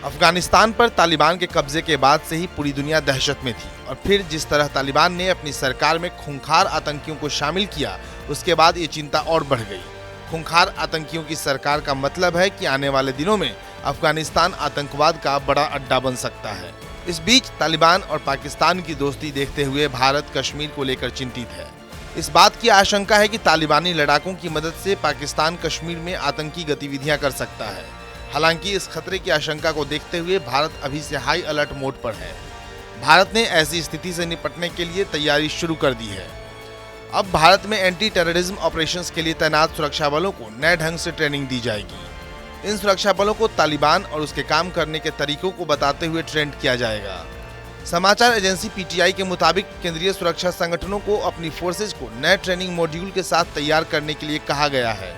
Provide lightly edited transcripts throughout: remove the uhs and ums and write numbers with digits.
अफगानिस्तान पर तालिबान के कब्जे के बाद से ही पूरी दुनिया दहशत में थी और फिर जिस तरह तालिबान ने अपनी सरकार में खूंखार आतंकियों को शामिल किया, उसके बाद ये चिंता और बढ़ गई। खूंखार आतंकियों की सरकार का मतलब है कि आने वाले दिनों में अफगानिस्तान आतंकवाद का बड़ा अड्डा बन सकता है। इस बीच तालिबान और पाकिस्तान की दोस्ती देखते हुए भारत कश्मीर को लेकर चिंतित है। इस बात की आशंका है कि तालिबानी लड़ाकों की मदद से पाकिस्तान कश्मीर में आतंकी गतिविधियां कर सकता है। हालांकि इस खतरे की आशंका को देखते हुए भारत अभी से हाई अलर्ट मोड पर है। भारत ने ऐसी स्थिति से निपटने के लिए तैयारी शुरू कर दी है। अब भारत में एंटी टेररिज्म ऑपरेशंस के लिए तैनात सुरक्षा बलों को नए ढंग से ट्रेनिंग दी जाएगी। इन सुरक्षा बलों को तालिबान और उसके काम करने के तरीकों को बताते हुए ट्रेंड किया जाएगा। समाचार एजेंसी पीटीआई के मुताबिक केंद्रीय सुरक्षा संगठनों को अपनी फोर्सेज को नए ट्रेनिंग मॉड्यूल के साथ तैयार करने के लिए कहा गया है।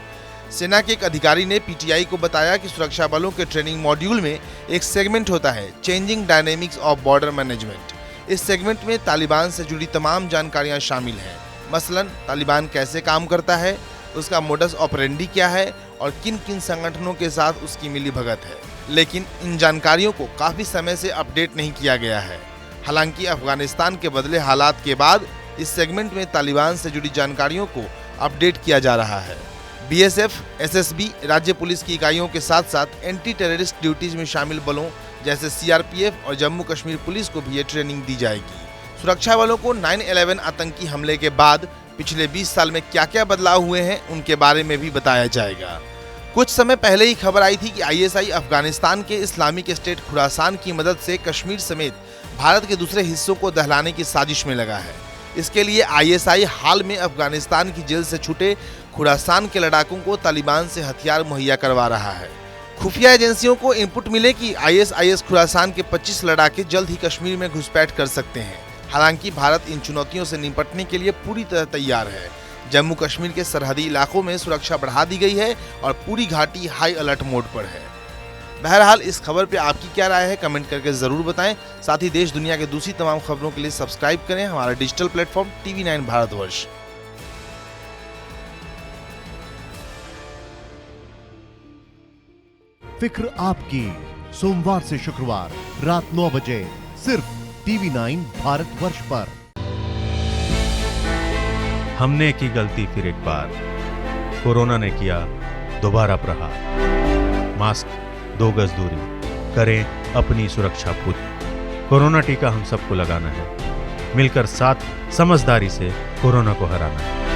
सेना के एक अधिकारी ने पीटीआई को बताया कि सुरक्षा बलों के ट्रेनिंग मॉड्यूल में एक सेगमेंट होता है, changing dynamics of border management. इस सेगमेंट में तालिबान से जुड़ी तमाम जानकारियां शामिल हैं। मसलन तालिबान कैसे काम करता है, उसका मोडस ऑपरेंडी क्या है और किन किन संगठनों के साथ उसकी मिलीभगत है। लेकिन इन जानकारियों को काफी समय से अपडेट नहीं किया गया है। हालांकि अफगानिस्तान के बदले हालात के बाद इस सेगमेंट में तालिबान से जुड़ी जानकारियों को अपडेट किया जा रहा है। बीएसएफ, एसएसबी, राज्य पुलिस की इकाइयों के साथ साथ एंटी टेररिस्ट ड्यूटीज में शामिल बलों जैसे सीआरपीएफ और जम्मू कश्मीर पुलिस को भी ये ट्रेनिंग दी जाएगी। सुरक्षा बलों को 9/11 आतंकी हमले के बाद पिछले 20 साल में क्या क्या बदलाव हुए हैं उनके बारे में भी बताया जाएगा। कुछ समय पहले ही खबर आई थी कि आईएसआई अफगानिस्तान के इस्लामिक स्टेट खुरासान की मदद से कश्मीर समेत भारत के दूसरे हिस्सों को दहलाने की साजिश में लगा है। इसके लिए आईएसआई हाल में अफगानिस्तान की जेल से छूटे खुरासान के लड़ाकों को तालिबान से हथियार मुहैया करवा रहा है। खुफिया एजेंसियों को इनपुट मिले कि आईएसआईएस खुरासान के 25 लड़ाके जल्द ही कश्मीर में घुसपैठ कर सकते हैं। हालांकि भारत इन चुनौतियों से निपटने के लिए पूरी तरह तैयार है। जम्मू कश्मीर के सरहदी इलाकों में सुरक्षा बढ़ा दी गई है और पूरी घाटी हाई अलर्ट मोड पर है। बहरहाल इस खबर पे आपकी क्या राय है, कमेंट करके जरूर बताएं। साथ ही देश दुनिया के दूसरी तमाम खबरों के लिए सब्सक्राइब करें हमारा डिजिटल प्लेटफॉर्म TV9 भारतवर्ष। फिक्र आपकी, सोमवार से शुक्रवार रात 9 बजे सिर्फ TV9 भारतवर्ष पर। हमने की गलती फिर एक बार, कोरोना ने किया दोबारा प्रहार। मास्क, 2 गज दूरी, करें अपनी सुरक्षा पूरी। कोरोना टीका हम सबको लगाना है, मिलकर साथ समझदारी से कोरोना को हराना है।